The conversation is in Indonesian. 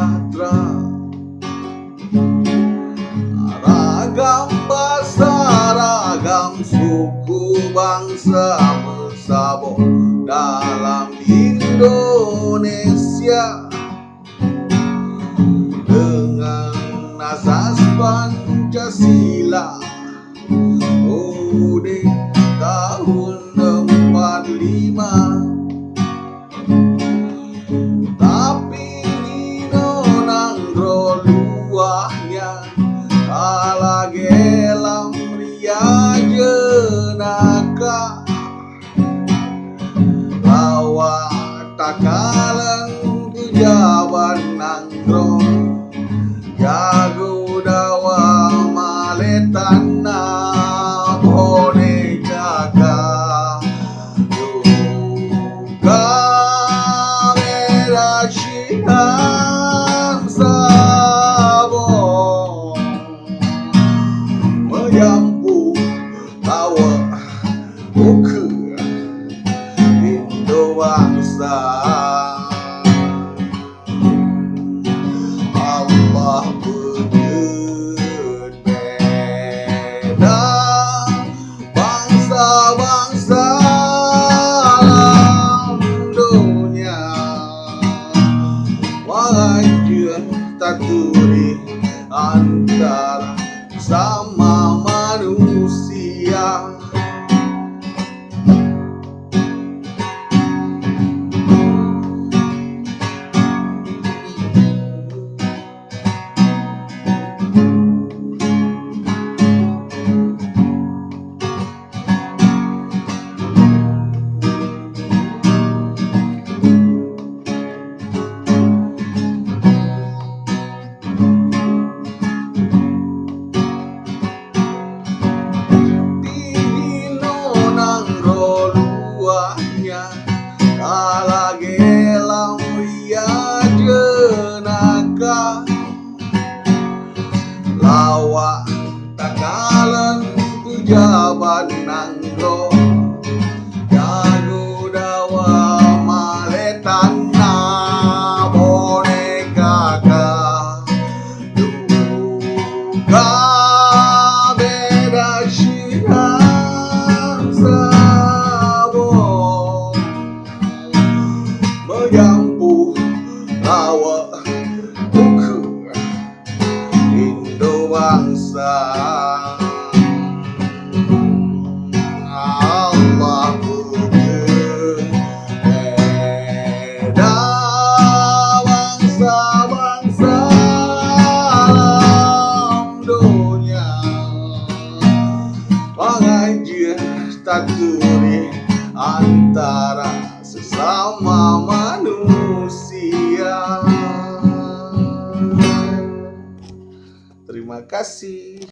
sejahtera. Ragam bahasa, ragam suku, bangsa bersabot dalam Indonesia dengan asas Pancasila. UUD tahun 45. Tapi dino nanggro luahnya ala gelam ria jenaka. Lawa takalan tujaban nanggro jago dawa maletana bone jaga juga merasyikan sabon menyampu tawa ukur Indo bangsa. Allah berbeda bangsa-bangsa alam dunia, wajah taturi antara sama manusia. Ala gelam ria jenaka, lawa takalan tujaban nanggro jago dawa maletana boneka juga beda syihan sabon menyampu lawa ukur Indo bangsa. Allah berbeda bangsa-bangsa alam dunia, pengajian taturi antara sesama manusia. Terima kasih.